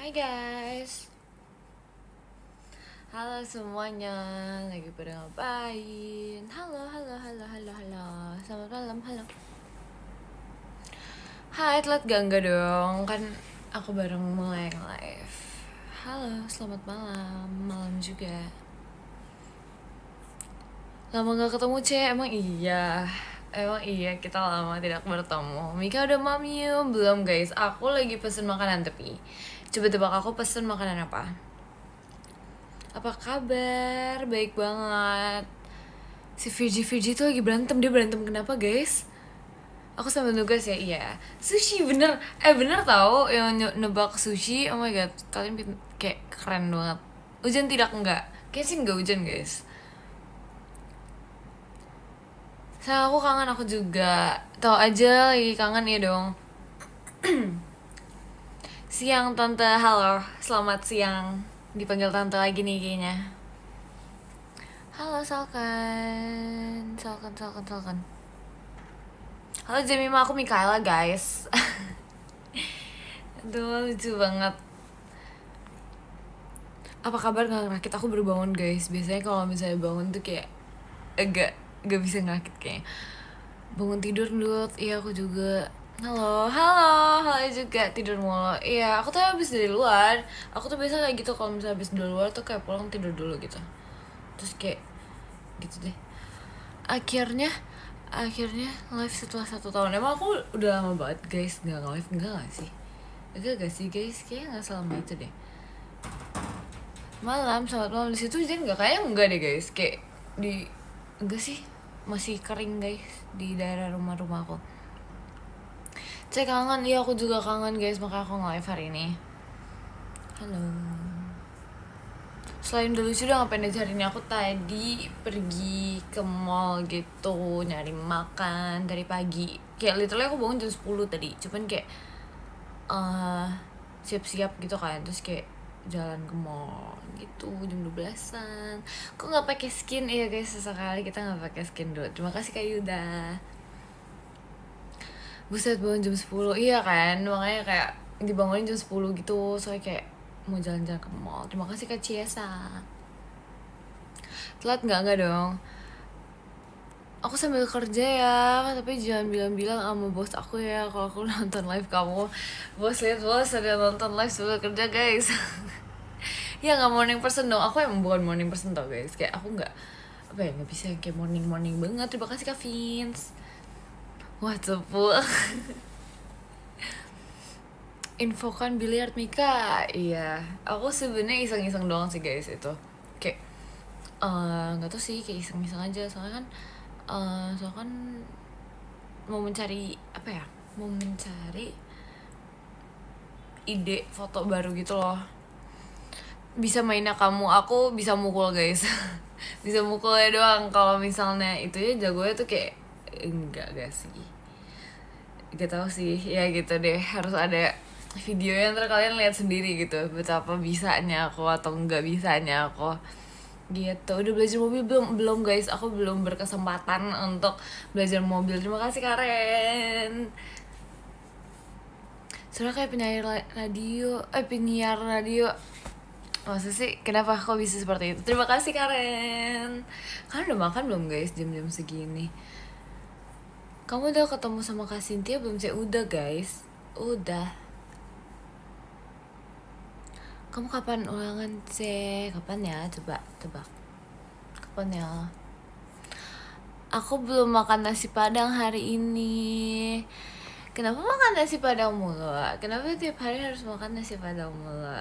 Hai guys, halo semuanya, lagi pada ngapain? Halo. Selamat malam, halo. Hai, telat gak? Enggak dong, kan aku bareng mulai live. Halo, selamat malam, malam juga. Lama gak ketemu emang iya kita lama tidak bertemu. Mika udah mamiu belum guys? Aku lagi pesen makanan tapi coba tebak aku pesen makanan apa? Apa kabar? Baik banget. Si Virgi tuh lagi berantem. Dia berantem kenapa guys? Aku sambil nugas ya, iya. Sushi bener. Bener tau yang nebak sushi. Oh my god, kalian kayak keren banget. Hujan tidak? Enggak. Kayaknya sih enggak hujan guys. Sayang aku kangen, aku juga. Tahu aja lagi kangen ya dong. Siang tante, halo. Selamat siang. Dipanggil tante lagi nih kayaknya. Halo Salkan. Halo Jemima, aku Mikaela guys. Aduh lucu banget. Apa kabar gak ngerakit? Aku baru bangun guys. Biasanya kalau misalnya bangun tuh kayak agak gak bisa ngerakit kayaknya. Bangun tidur dulu. Iya aku juga. Halo juga tidur mulu. Iya aku tuh habis dari luar. Aku tuh biasa kayak gitu kalau misalnya habis dari luar tuh kayak pulang tidur dulu gitu. Terus kayak gitu deh. Akhirnya live setelah 1 tahun. Emang aku udah lama banget guys nggak live, enggak sih guys, kayaknya nggak selama itu deh. Selamat malam. Di situ hujan nggak? Kayaknya enggak deh guys, kayak enggak sih, masih kering guys di daerah rumah aku. Saya kangen, iya aku juga kangen guys, makanya aku nge-live hari ini. Halo. Selain udah lucu, udah ngapain aja hari ini? Aku tadi pergi ke mall gitu, nyari makan dari pagi. Kayak literally aku bangun jam 10 tadi. Cuman kayak siap-siap gitu kan. Terus kayak jalan ke mall gitu jam 12-an. Kok gak pakai skin? Iya guys, sesekali kita gak pakai skin dulu. Terima kasih Kak Yuda. Buset, bangun jam 10. Iya kan? Makanya kayak dibangunin jam 10 gitu. Soalnya kayak mau jalan-jalan ke mall. Terima kasih Kak Ciesa. Telat nggak dong. Aku sambil kerja ya, tapi jangan bilang-bilang sama bos aku ya kalau aku nonton live kamu. Bos, lihat bos, ada nonton live sambil kerja guys. Ya nggak morning person dong. Aku emang bukan morning person tau guys. Kayak aku nggak bisa kayak morning banget. Terima kasih Kak Vince. Wah cepuk. Infokan biliar Mika. Iya, aku sebenarnya iseng-iseng doang sih guys itu. Kayak nggak tahu sih, kayak iseng-iseng aja. Soalnya kan mau mencari ide foto baru gitu loh. Bisa mainnya kamu, aku bisa mukul guys. Bisa mukulnya doang. Kalau misalnya itu ya jagonya tuh kayak enggak sih. Gak tau sih, ya gitu deh. Harus ada video yang ntar kalian lihat sendiri gitu betapa bisanya aku atau enggak bisanya aku gitu. Udah belajar mobil belum guys? Aku belum berkesempatan untuk belajar mobil. Terima kasih Karen. Soalnya kayak penyiar radio. Maksud sih kenapa kok bisa seperti itu? Terima kasih Karen. Kalian udah makan belum guys jam-jam segini? Kamu udah ketemu sama Kak Cynthia belum sih? Udah guys, udah. Kamu kapan ulangan sih? Kapan ya? Coba tebak. Kapan ya? Aku belum makan nasi padang hari ini. Kenapa makan nasi padang mulu? Kenapa tiap hari harus makan nasi padang mulu?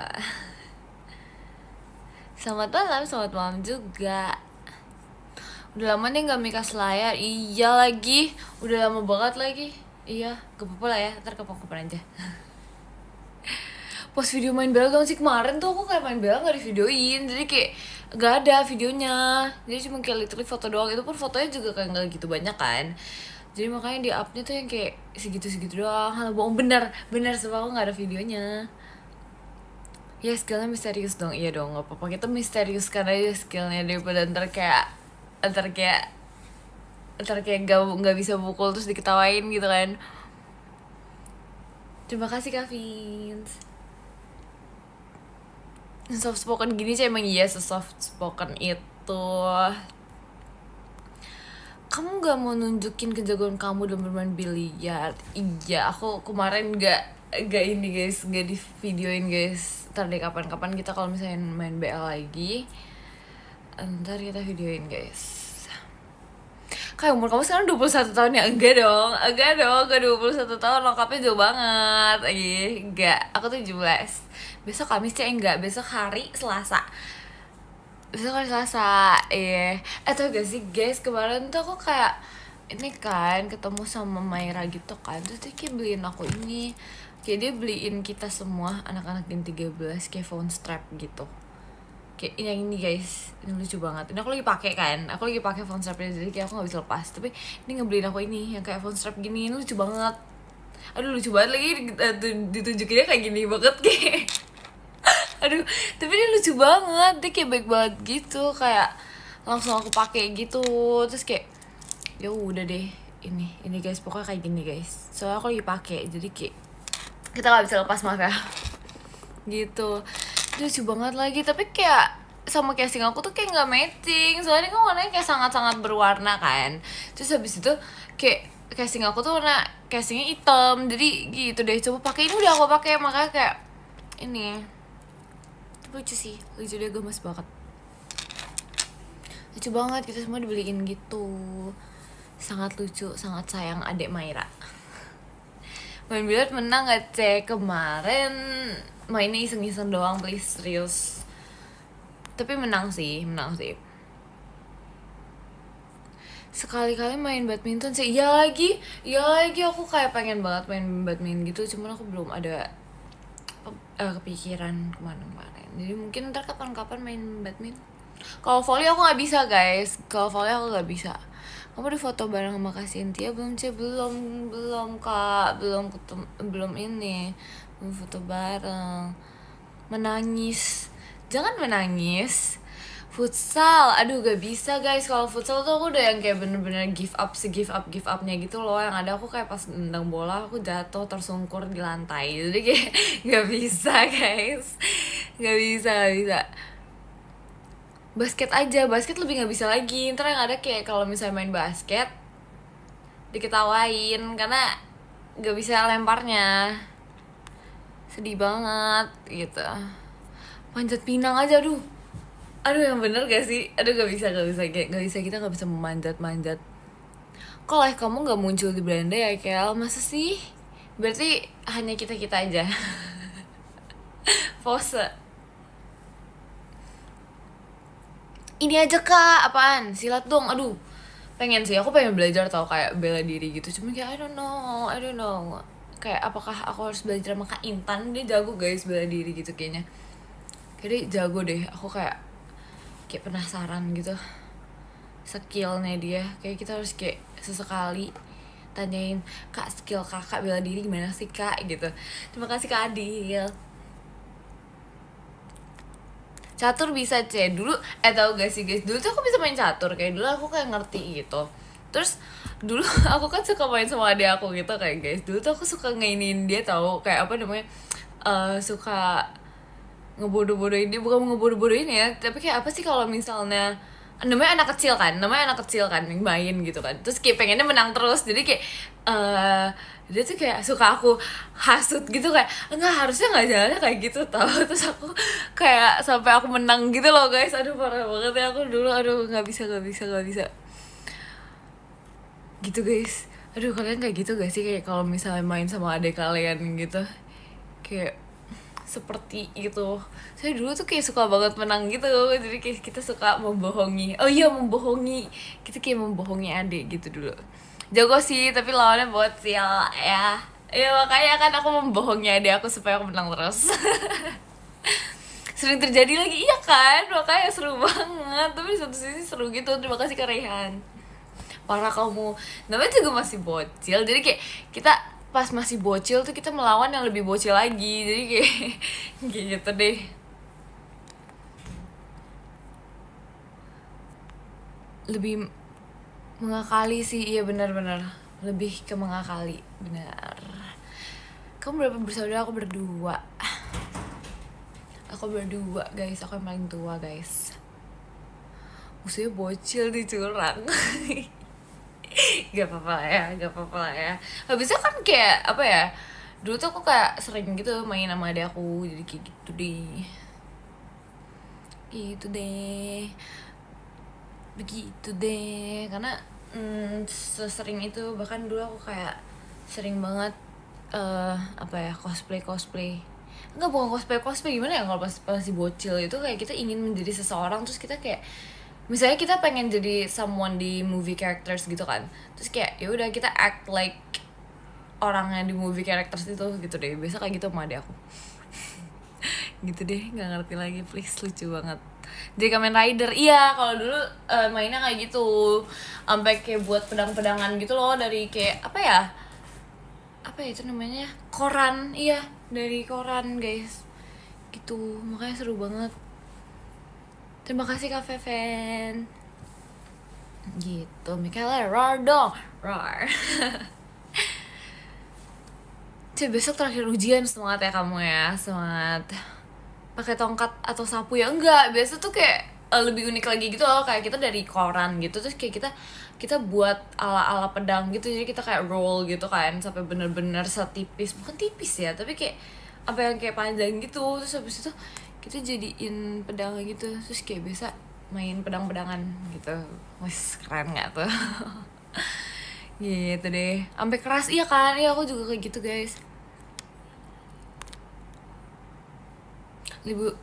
Selamat malam juga. Udah lama nih gak mikas layar. Iya lagi, udah lama banget lagi. Iya, gak apa-apa lah ya, ntar kapan aja. Pas video main Bella dong sih, kemarin tuh aku kayak main Bella gak di videoin. Jadi kayak gak ada videonya. Jadi cuma kayak literally foto doang. Itu pun fotonya juga kayak gak gitu banyak kan. Jadi makanya di upnya tuh yang kayak segitu-segitu doang. Halo bohong, bener sebab aku gak ada videonya. Ya skillnya misterius dong. Iya dong, gak apa-apa, kita misteriuskan aja skillnya daripada ntar kayak gak bisa pukul terus diketawain gitu kan. Terima kasih Kak Vince. soft spoken gini sih emang iya soft spoken itu. Kamu gak mau nunjukin kejagoan kamu dalam bermain biliar? Iya, aku kemarin gak ini guys, gak di videoin guys. Ntar deh kapan-kapan kita kalau misalnya main BL lagi, ntar kita videoin guys. Kayak umur kamu sekarang 21 tahun ya? Enggak dong, enggak 21 tahun, lengkapnya jauh banget. Enggak, aku 17. Besok Kamis ya? Enggak, besok hari Selasa. Tau gak sih guys, kemarin tuh aku kayak ini kan ketemu sama Maira gitu kan, terus dia kayak beliin aku ini, kayak dia beliin kita semua anak-anak Gen 13 kayak phone strap gitu. Kayak ini guys, ini lucu banget. Ini aku lagi pakai kan, aku lagi pakai phone strapnya, jadi kayak aku nggak bisa lepas. Tapi ini ngebeliin aku ini yang kayak phone strap gini, ini lucu banget. Aduh lucu banget lagi ditunjukinnya kayak gini banget kayak. Aduh, tapi dia lucu banget, dia kayak baik banget gitu, kayak langsung aku pakai gitu. Terus kayak ya udah deh, ini guys, pokoknya kayak gini guys. Soalnya aku lagi pakai, jadi kayak kita nggak bisa lepas, maaf ya. Gitu. Lucu banget lagi, tapi kayak sama casing aku tuh kayak nggak matching, soalnya kan warnanya kayak sangat-sangat berwarna kan. Terus habis itu kayak casing aku tuh warna casingnya hitam, jadi gitu deh. Coba pakai, ini udah aku pakai, makanya kayak ini lucu sih, lucu deh, gemes banget, lucu banget. Kita semua dibeliin gitu, sangat lucu, sangat sayang adek Maira. Main biliar menang gak cek kemarin? Mainnya iseng-iseng doang, please, serius. Tapi menang sih. Sekali-kali main badminton sih. Iya lagi aku kayak pengen banget main badminton gitu, cuman aku belum ada kepikiran kemana-mana. Jadi mungkin ntar kapan-kapan main badminton. Kalau volley aku nggak bisa guys, Kamu di foto bareng sama Kak Cynthia belum sih? Belum kak, belum ini, belum foto bareng. Menangis, jangan menangis. Futsal, aduh gak bisa guys. Kalau futsal tuh aku udah yang kayak bener-bener give upnya gitu loh. Yang ada aku kayak pas nendang bola aku jatuh tersungkur di lantai. Jadi kayak gak bisa guys, gak bisa. Basket aja, basket lebih gak bisa lagi. Ntar yang ada kayak kalau misalnya main basket diketawain karena gak bisa lemparnya, sedih banget gitu. Panjat pinang aja, aduh yang bener gak sih? Aduh gak bisa kita gak bisa memanjat. Kok live kamu gak muncul di beranda ya Kel? Masa sih? Berarti hanya kita aja. Pose. Ini aja kak, apaan? Silat dong, aduh. Pengen sih, aku pengen belajar tau kayak bela diri gitu. Cuma kayak I don't know. Kayak apakah aku harus belajar sama Kak Intan? Dia jago guys bela diri gitu kayaknya. Kayak dia jago deh, aku kayak penasaran gitu skillnya dia. Kayak kita harus kayak sesekali tanyain, Kak skill kakak bela diri gimana sih kak gitu. Terima kasih Kak Adil. Catur bisa dulu, tau gak sih guys, dulu tuh aku bisa main catur, kayak dulu aku kayak ngerti gitu. Terus dulu aku kan suka main sama adik aku gitu kayak guys. Dulu tuh aku suka ngainin dia tau, kayak apa namanya, suka ngebodoh-bodohin dia, bukan ngebodoh-bodohin ya, tapi kayak apa sih kalau misalnya namanya anak kecil kan yang main gitu kan, terus kayak pengennya menang terus, jadi kayak dia tuh kayak suka aku hasut gitu, kayak enggak, harusnya nggak jalannya kayak gitu tau. Terus aku kayak sampai aku menang gitu loh guys. Aduh parah banget ya aku dulu, aduh nggak bisa gitu guys. Aduh kalian kayak gitu gak sih, kayak kalau misalnya main sama adik kalian gitu kayak seperti itu? Saya dulu tuh kayak suka banget menang gitu, jadi kayak kita suka membohongi. Kita kayak membohongi adik gitu dulu. Jago sih, tapi lawannya bocil ya. Ya makanya kan aku membohongi adik aku supaya aku menang terus. Sering terjadi lagi, iya kan? Makanya seru banget. Tapi di satu sisi seru gitu. Terima kasih Kak Rehan. Parah kamu. Namanya juga masih bocil, jadi kayak kita pas masih bocil tuh kita melawan yang lebih bocil lagi. Jadi kayak gitu deh. Lebih mengakali sih, iya benar-benar lebih ke mengakali, benar. Kamu berapa bersaudara? Aku berdua. Aku berdua guys, aku yang paling tua guys. Usia bocil di curang. Gak apa-apa lah ya, gak apa-apa lah ya. Habisnya kan kayak apa ya, dulu tuh aku kayak sering gitu main sama adik aku, jadi kayak gitu deh. Gitu deh, begitu deh. Karena sesering itu, bahkan dulu aku kayak sering banget apa ya, cosplay. Enggak, bukan cosplay gimana ya, kalau pas masih bocil itu kayak kita ingin menjadi seseorang, terus kita kayak misalnya kita pengen jadi someone di movie characters gitu kan, terus kayak ya udah kita act like orang yang di movie characters itu gitu deh. Biasa kayak gitu sama adik aku. Gitu deh, nggak ngerti lagi, please, lucu banget. Jadi Kamen Rider, iya kalau dulu mainnya kayak gitu, sampai kayak buat pedang-pedangan gitu loh, dari kayak apa ya itu namanya, koran. Iya, dari koran guys, gitu. Makanya seru banget. Terima kasih Kak Feven. Gitu, Michaela, roar dong, roar. Cek, besok terakhir ujian, semangat ya kamu ya, semangat. Pakai tongkat atau sapu ya? Enggak, biasa tuh kayak lebih unik lagi gitu loh, kayak kita dari koran gitu, terus kayak kita buat ala pedang gitu, jadi kita kayak roll gitu kan sampai bener-bener setipis, bukan tipis ya, tapi kayak apa yang kayak panjang gitu, terus habis itu kita jadiin pedang gitu, terus kayak biasa main pedang-pedangan gitu. Wes, keren nggak tuh? Gitu deh, sampai keras. Iya kan, iya aku juga kayak gitu guys.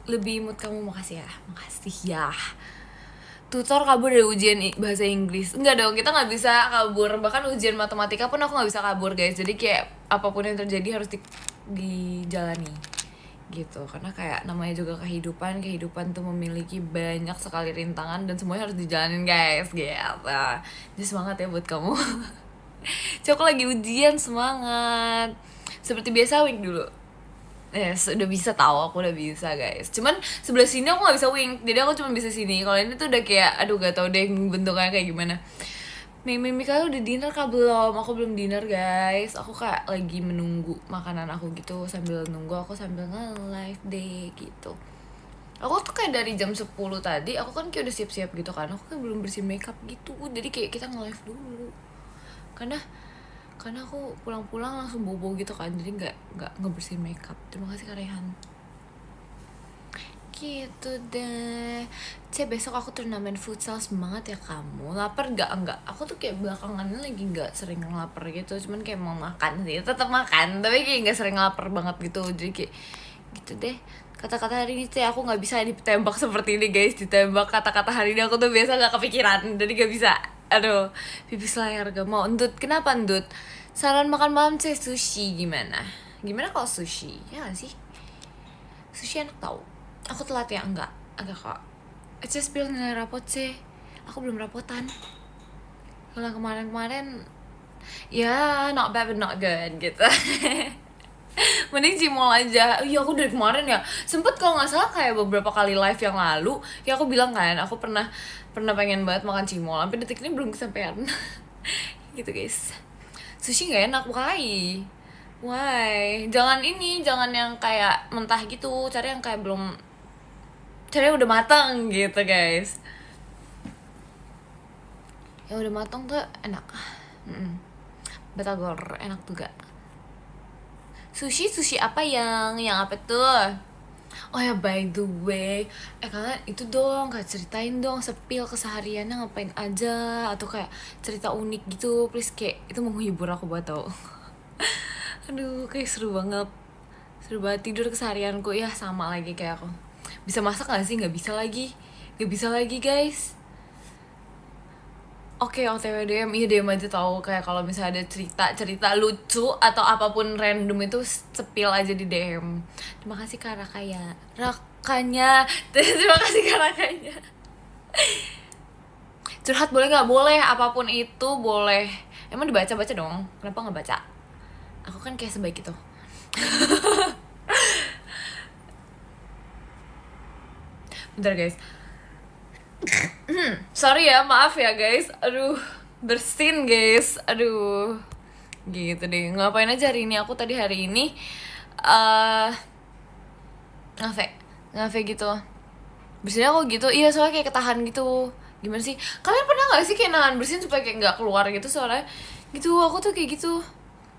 Lebih mood kamu, makasih ya. Tutor kabur dari ujian bahasa Inggris. Enggak dong, kita nggak bisa kabur. Bahkan ujian matematika pun aku nggak bisa kabur guys. Jadi kayak apapun yang terjadi harus dijalani gitu. Karena kayak namanya juga kehidupan tuh memiliki banyak sekali rintangan dan semuanya harus dijalanin guys, gitu. Jadi semangat ya buat kamu. Cok lagi ujian, semangat. Seperti biasa wing dulu. Yes, udah bisa tahu, aku udah bisa guys. Cuman sebelah sini aku nggak bisa wing, jadi aku cuma bisa sini. Kalau ini tuh udah kayak, aduh gak tau deh bentuknya kayak gimana. Mimi kalian udah dinner kah belum? Aku belum dinner guys. Aku kayak lagi menunggu makanan aku gitu, sambil nunggu aku sambil nge-live deh gitu. Aku tuh kayak dari jam 10 tadi, aku kan kayak udah siap-siap gitu kan. Aku kan belum bersih makeup gitu, jadi kayak kita nge-live dulu. Karena aku pulang-pulang langsung bobo gitu kan, jadi nggak ngebersihin makeup. Terima kasih Kak Rehan. Gitu deh. Besok aku turnamen futsal, semangat ya kamu. Lapar enggak, aku tuh kayak belakangan lagi nggak sering lapar gitu, cuman kayak mau makan sih, tetap makan, tapi kayak nggak sering lapar banget gitu. Jadi kayak gitu deh. Kata-kata hari ini aku nggak bisa ditembak seperti ini guys. Ditembak kata-kata hari ini aku tuh biasa nggak kepikiran, jadi nggak bisa. Aduh, pipis layar gak mau. Endut, kenapa Endut? Saran makan malam sushi gimana kalau sushi? Ya gak sih? Sushi enak tau. Aku telat ya? Enggak kok. Spill nilai rapot sih. Aku belum rapotan. Kalau kemarin ya not bad but not good gitu. Mending cimol aja. Iya, aku dari kemarin ya sempet, kalau nggak salah kayak beberapa kali live yang lalu ya aku bilang kan aku pernah pengen banget makan cimol, sampai detik ini belum kesampaian. Gitu guys. Sushi nggak enak bukai. Why? Jangan yang kayak mentah gitu, cari yang kayak belum, cari yang udah matang gitu guys. Yang udah matang tuh enak. Batagor enak juga. Sushi apa yang apa tuh? Oh ya, by the way, kalian itu dong, kayak ceritain dong sepil kesehariannya ngapain aja, atau kayak cerita unik gitu, please, kayak itu menghibur aku banget tau. Aduh, kayak seru banget tidur keseharianku ya, sama lagi kayak aku. Bisa masak gak sih? Gak bisa lagi guys. Oke, OTW DM, iya DM aja tahu, kayak kalau misalnya ada cerita lucu atau apapun random itu sepil aja di DM. Terima kasih Kak Rakanya. Terima kasih Kak Rakanya. Curhat boleh nggak? Boleh, apapun itu boleh. Emang dibaca dong? Kenapa nggak baca? Aku kan kayak sebaik itu. Bentar guys. Sorry ya, maaf ya guys. Aduh, bersin guys. Aduh, gitu deh. Ngapain aja hari ini? Aku tadi hari ini ngafe gitu. Bersihinnya kok gitu, iya soalnya kayak ketahan gitu. Gimana sih? Kalian pernah gak sih kayak nahan bersihin supaya kayak gak keluar gitu soalnya gitu, aku tuh kayak gitu.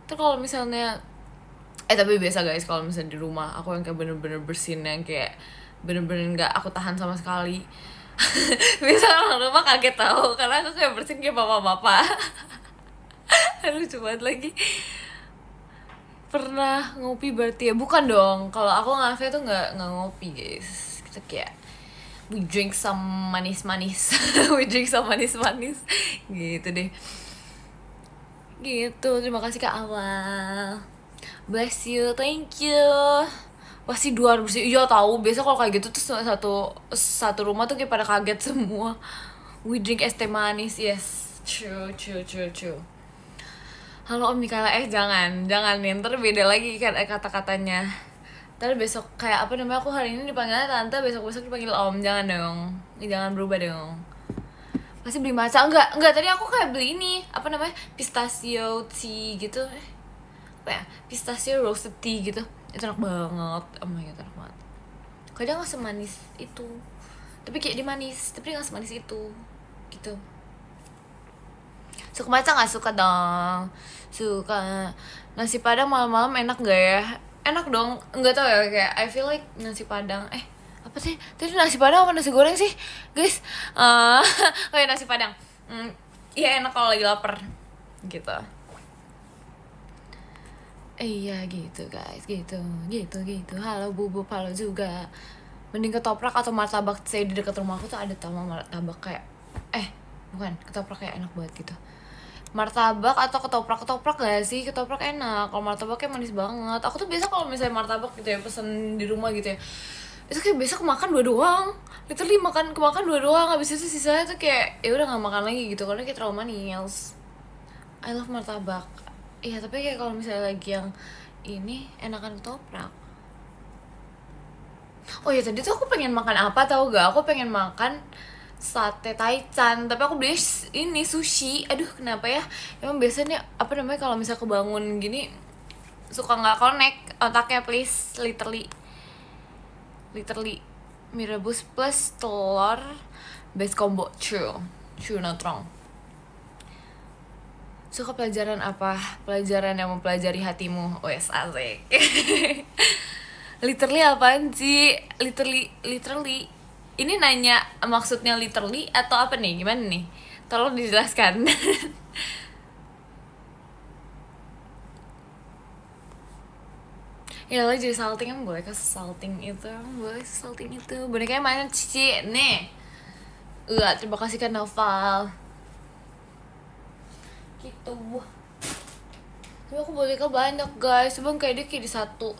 Terus kalau misalnya tapi biasa guys, kalau misalnya di rumah aku yang kayak bener-bener bersihin yang kayak bener-bener gak aku tahan sama sekali. Bisa orang rumah kaget tahu karena aku kayak bersihin kayak bapak-bapak. Lucu banget lagi. Pernah ngopi berarti ya? Bukan dong, kalau aku ngafe tuh nggak ngopi guys, kita kayak we drink some manis-manis. We drink some manis-manis gitu deh. Gitu, terima kasih Kak Awal, bless you, thank you. Pasti dua bersih, iya tahu. Biasa kalau kayak gitu tuh satu rumah tuh kayak pada kaget semua. We drink es teh manis, yes, true. Halo Om Mikaela, jangan nih, ntar beda lagi kan kata-katanya. Ntar besok kayak apa namanya, aku hari ini dipanggilnya tante, besok dipanggil Om. Jangan dong, jangan berubah dong. Pasti beli matcha, enggak tadi aku kayak beli ini, apa namanya, pistachio tea gitu. Apa ya, pistachio roasted tea gitu. Itu enak banget, oh my god, enak banget. Kadang gak semanis itu, tapi kayak dia manis, tapi gak semanis itu gitu. Suka matcha gak? Suka dong, suka. Nasi padang malam-malam enak gak ya? Enak dong, nggak tahu ya, kayak I feel like nasi padang apa sih tadi, nasi padang apa nasi goreng sih guys? Oh ya, nasi padang. Iya enak kalau lagi lapar gitu. Iya gitu guys, gitu. Halo Bubuk, halo juga. Mending ketoprak atau martabak. Saya di dekat rumah aku tuh ada tamu martabak kayak bukan, ketoprak kayak enak banget gitu. Martabak atau ketoprak gak sih? Ketoprak enak, kalau martabaknya manis banget. Aku tuh biasa kalau misalnya martabak gitu ya, pesen di rumah gitu ya, itu kayak biasa kemakan 2 doang, literally kemakan 2 doang. Habis itu sisanya tuh kayak ya udah nggak makan lagi gitu karena kayak terlalu manis. I love martabak. Iya, tapi kayak kalau misalnya lagi yang ini enakan ketoprak. Oh ya, tadi tuh aku pengen makan apa tau gak? Aku pengen makan sate taichan, tapi aku beli ini sushi. Aduh, kenapa ya? Emang biasanya apa namanya, kalau misalnya kebangun gini suka nggak connect otaknya, please. Literally mie rebus plus telur base combo. True not wrong. Suka pelajaran apa? Pelajaran yang mempelajari hatimu. Wes, asik. Literally apaan sih? Literally ini nanya maksudnya literally atau apa nih? Gimana nih? Tolong dijelaskan. Ya lo jadi salting, kan boleh ke salting itu? Boleh salting itu. Bonekanya mana Cici? Nih. Terima kasih kan Noval. Gitu. Tapi aku boneka banyak guys. Coba kayak dia kayak di satu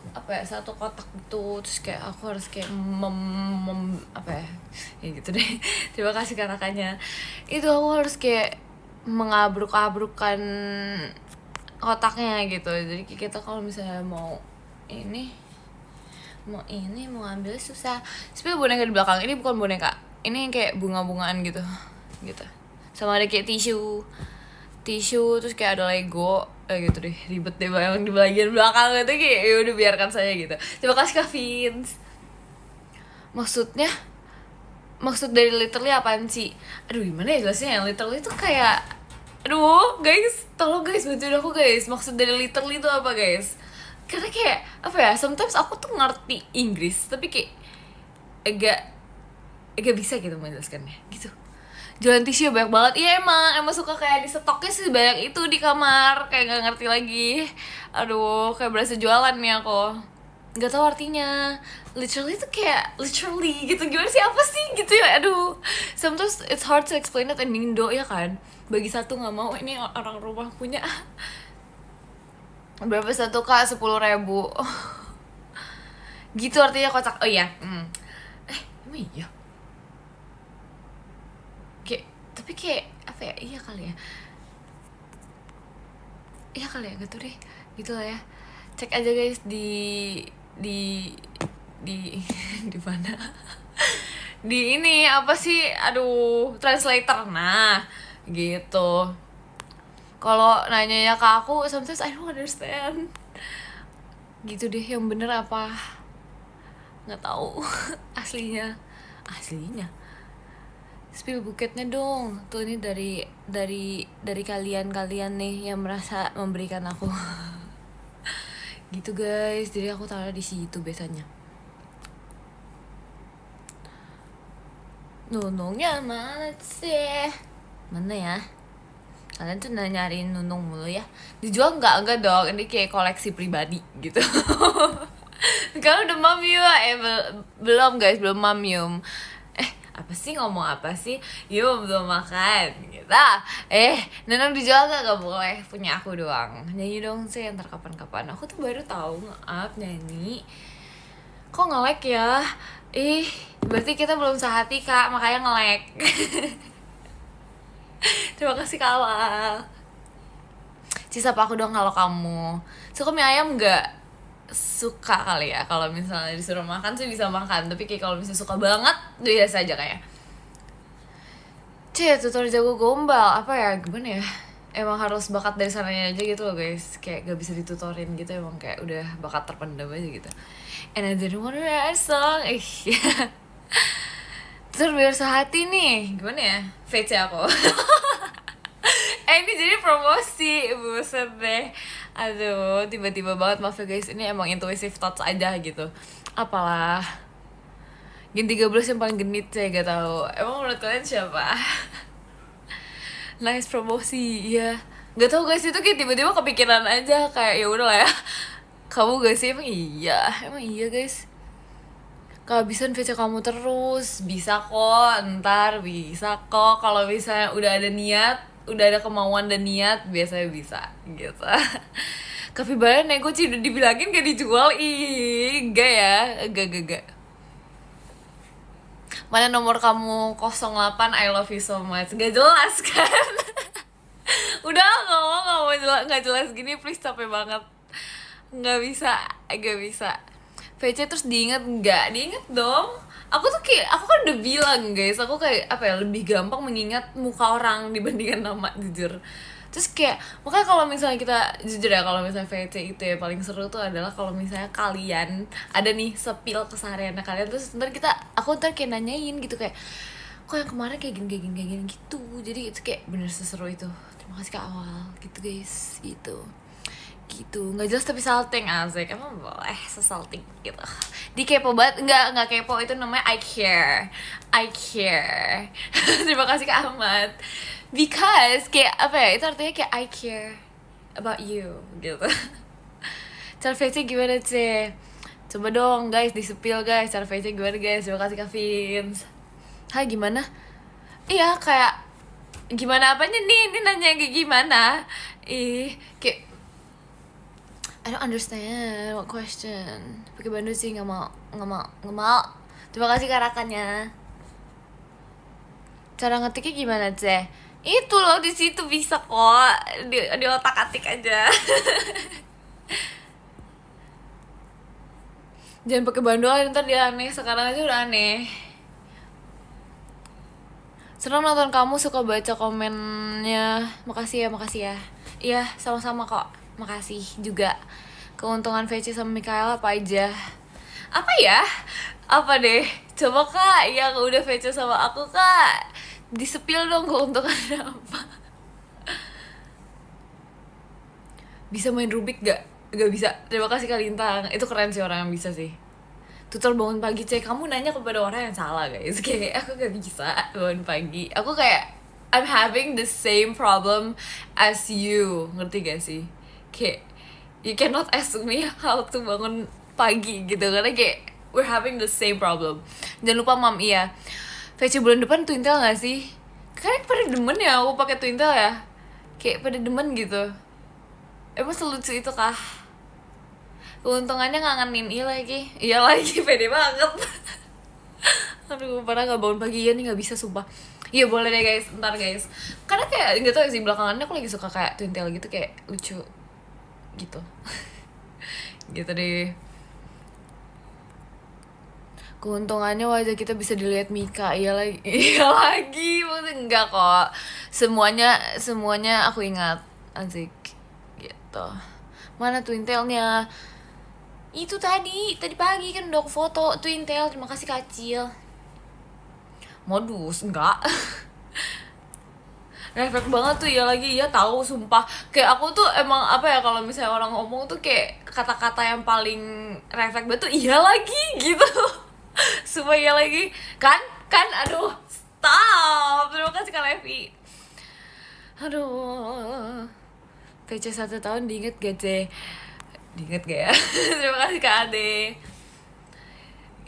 kotak gitu. Terus kayak aku harus kayak ya gitu deh. Terima kasih kakaknya. Itu aku harus kayak mengabruk-abrukkan kotaknya gitu. Jadi kita kalau misalnya mau ambil susah. Sebenarnya boneka di belakang ini bukan boneka. Ini kayak bunga-bungaan gitu. Sama ada kayak tisu terus kayak ada Lego gitu deh, ribet deh yang di bagian belakang gitu, kayak ya udah biarkan saya gitu. Terima kasih Kak Vince. Maksud dari literally apaan sih? Aduh, gimana ya jelasnya? Yang literally tuh kayak guys, tolong guys, bantuin aku guys. Maksud dari literally itu apa guys? Karena kayak apa ya, sometimes aku tuh ngerti Inggris tapi kayak agak bisa gitu menjelaskannya gitu. Jualan tisu banyak banget. Iya, emang suka kayak di stoknya sih banyak itu di kamar, kayak nggak ngerti lagi. Aduh, kayak berasa jualan nih aku, nggak tahu artinya. Literally tuh kayak literally gitu, gimana sih, apa sih gitu ya. Aduh, sometimes it's hard to explain it in Indo ya kan. Bagi satu nggak mau, ini orang rumah punya. Berapa satu Kak? 10.000. Gitu artinya kocak. Oh iya. Emang iya. Tapi kayak apa ya, iya kali ya, gitu deh, gitu lah ya. Cek aja guys di di mana, di ini apa sih, aduh, translator. Nah gitu, kalau nanya ke aku sometimes I don't understand gitu deh. Yang bener apa nggak tahu. aslinya spill buketnya dong. Tuh ini dari kalian nih yang merasa memberikan aku. Gitu guys, jadi aku taruh di situ biasanya. Nunungnya mana sih? Mana ya? Kalian tuh nyariin nunung mulu ya. Dijual enggak dong, ini kayak koleksi pribadi gitu. Kalau udah mamium, belum guys, belum mamium. Apa sih, ngomong apa sih? Yuk, belum makan gitu. Nunung dijual gak boleh, punya aku doang. Nyanyi dong sih, ntar kapan-kapan. Aku tuh baru tahu nge-up nyanyi. Kok nge-lag ya? Berarti kita belum sehati kak, makanya nge-lag. Terima kasih Kak Awal. Sapa aku dong kalau kamu suka mie ayam nggak? Suka kali ya, kalau misalnya disuruh makan sih bisa makan, tapi kayak kalau misalnya suka banget biasa aja kayak. Tutor jago gombal apa ya, gimana ya? Emang harus bakat dari sananya aja gitu loh guys, kayak gak bisa ditutorin gitu, emang kayak udah bakat terpendam aja gitu. And I didn't wanna write a song. Terus biar sehati nih, gimana ya? VC aku. Ini jadi promosi, buset deh. Aduh, tiba-tiba banget, maaf ya guys. Ini emang intuitive thoughts aja gitu. Apalah. Gen 13 yang paling genit saya gak tahu. Emang menurut kalian siapa? Nice promosi, iya. Gak tahu guys, itu kayak tiba-tiba kepikiran aja, kayak ya udah lah ya. Kamu gak sih? Emang iya guys. Kehabisan VC kamu terus, bisa kok, ntar bisa kok. Kalau misalnya udah ada niat, udah ada kemauan dan niat, biasanya bisa gitu. Capybara nego udah dibilangin gak dijual, enggak ya, enggak. Mana nomor kamu 08, I love you so much. Gak jelas kan? Udah gak jelas gini, please, capek banget. Gak bisa. VC terus diinget nggak? Diinget dong. Aku kan udah bilang guys, aku kayak apa ya, lebih gampang mengingat muka orang dibandingkan nama, jujur. Terus kayak makanya kalau misalnya kita jujur ya, kalau misalnya VC itu ya paling seru tuh adalah kalau misalnya kalian ada nih sepil keseharian kalian, terus aku ntar kayak nanyain gitu, kayak kok yang kemarin kayak gini gitu. Jadi itu kayak bener seseru itu. Terima kasih Kak Awal gitu guys, gitu nggak jelas tapi salting, asik. Emang boleh sesalting gitu. Di kepo banget, nggak kepo, itu namanya I care. Terima kasih Kak Ahmad, because kayak apa ya, itu artinya kayak I care about you gitu. Cara VC gimana sih? Coba dong guys, disepil guys, cara VC gimana guys. Terima kasih Kak Vince. Hai, gimana? Iya, kayak gimana apanya nih? Ini nanya kayak gimana? Kayak I don't understand what question. Pakai Bandung sih, nggak mau. Terima kasih karakannya. Cara ngetiknya gimana sih? Itu loh, di situ bisa kok, di otak atik aja. Jangan pakai Bandung, ntar dia aneh. Sekarang aja udah aneh. Senang nonton kamu, suka baca komennya. Makasih ya. Iya, sama-sama kok. Makasih juga. Keuntungan VC sama Mikaela apa aja? Apa ya? Apa deh? Coba Kak, yang udah VC sama aku Kak, disepil dong keuntungannya apa. Bisa main Rubik gak? Gak bisa. Terima kasih Kak Lintang. Itu keren sih orang yang bisa sih. Tutor bangun pagi, kamu nanya kepada orang yang salah guys. Kayak aku gak bisa bangun pagi. Aku kayak I'm having the same problem as you. Ngerti gak sih? Kayak you cannot ask me how to bangun pagi gitu, karena kayak we're having the same problem. Jangan lupa Mam, iya. VC bulan depan Twintel gak sih? Kayaknya pada demen ya aku pakai Twintel ya. Kayak pada demen gitu. Emang selucu itu kah? Keuntungannya ngangenin Iya lagi pede banget. Aduh, parah gak bangun pagi ya nih, gak bisa sumpah. Iya boleh deh guys, ntar guys. Karena kayak gak tau sih, belakangannya aku lagi suka kayak Twintel gitu, kayak lucu gitu. Gitu deh. Keuntungannya wajah kita bisa dilihat Mika. Iya lagi maksudnya enggak kok, semuanya aku ingat, asik gitu. Mana Twintelnya? Itu tadi pagi kan udah aku foto tuh Intel. Terima kasih Kacil. Modus enggak. Refleks banget tuh ya lagi, ya tahu sumpah. Kayak aku tuh emang apa ya, kalau misalnya orang ngomong tuh kayak kata-kata yang paling refleks banget tuh iya lagi gitu. Sumpah iya lagi. Kan aduh, stop. Terima kasih Kak Levi. Aduh. PC 1 tahun diinget gak, C? Diinget gak ya? Terima kasih Kak Ade.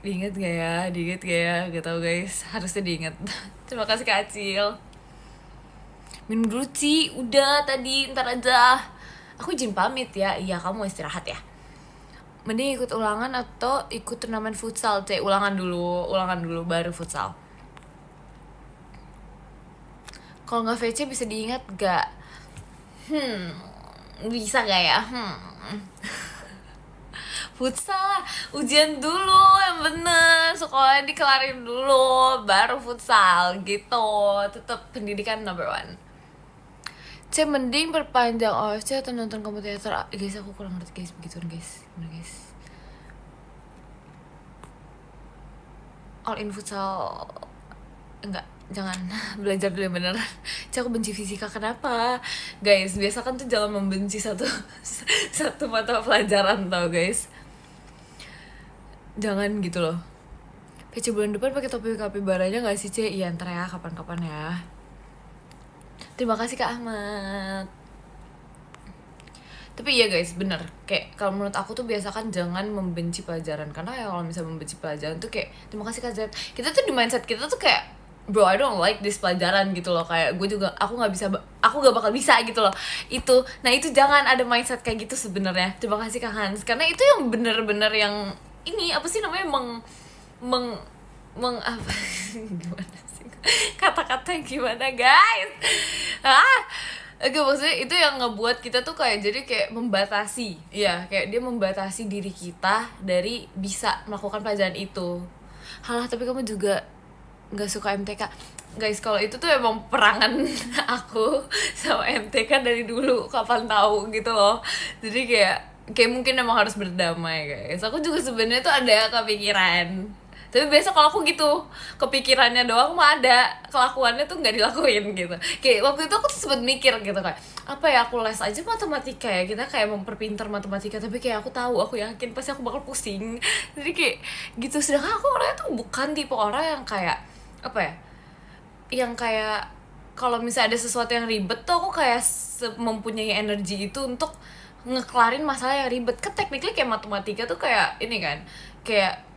Diinget gak ya? Gak tau guys, harusnya diinget. Terima kasih Kak Acil. Minum dulu Ci, udah tadi, ntar aja. Aku izin pamit ya. Iya, kamu istirahat ya. Mending ikut ulangan atau ikut turnamen futsal, C? Ulangan dulu baru futsal. Kalau nggak VC bisa diingat gak? Bisa gak ya? Futsal, ujian dulu yang bener, sekolah dikelarin dulu, baru futsal gitu. Tetap pendidikan number one. C, mending perpanjang OSC atau nonton kamu teater? Guys, aku kurang ngerti guys, begituan guys. Gimana guys? All in futsal enggak, jangan. Belajar dulu yang bener. C, aku benci fisika. Kenapa? Guys, biasa kan tuh jangan membenci satu mata pelajaran tau guys. Jangan gitu loh. PC bulan depan pakai topi kapibaranya gak sih, C? Iya, ntar ya, kapan-kapan ya. Terima kasih Kak Ahmad. Tapi iya guys, bener. Kayak kalau menurut aku tuh biasakan jangan membenci pelajaran. Karena ya kalau misalnya membenci pelajaran tuh kayak, terima kasih Kak Z, kita tuh di mindset kita tuh kayak, bro, I don't like this pelajaran gitu loh. Kayak gue juga, aku gak bakal bisa gitu loh. Nah itu jangan ada mindset kayak gitu sebenarnya. Terima kasih Kak Hans. Karena itu yang bener-bener yang ini, apa sih namanya, apa gimana sih kata-kata gimana guys, oke, maksudnya itu yang ngebuat kita tuh kayak jadi kayak membatasi, ya kayak dia membatasi diri kita dari bisa melakukan pelajaran itu. Halah, tapi kamu juga nggak suka MTK guys. Kalau itu tuh emang perangan aku sama MTK dari dulu, kapan tahu gitu loh. Jadi kayak mungkin emang harus berdamai guys. Aku juga sebenarnya tuh ada kepikiran, tapi biasa kalau aku gitu, kepikirannya doang mah ada, kelakuannya tuh nggak dilakuin gitu. Kayak waktu itu aku tuh sempet mikir gitu kayak, apa ya, aku les aja matematika ya, kita kayak memperpintar matematika, tapi kayak aku yakin pasti aku bakal pusing. Jadi kayak gitu. Sedangkan aku orangnya tuh bukan tipe orang yang kayak apa ya, yang kayak kalau misalnya ada sesuatu yang ribet tuh aku kayak mempunyai energi itu untuk ngekelarin masalah yang ribet. Kan technically kayak matematika tuh kayak ini kan, kayak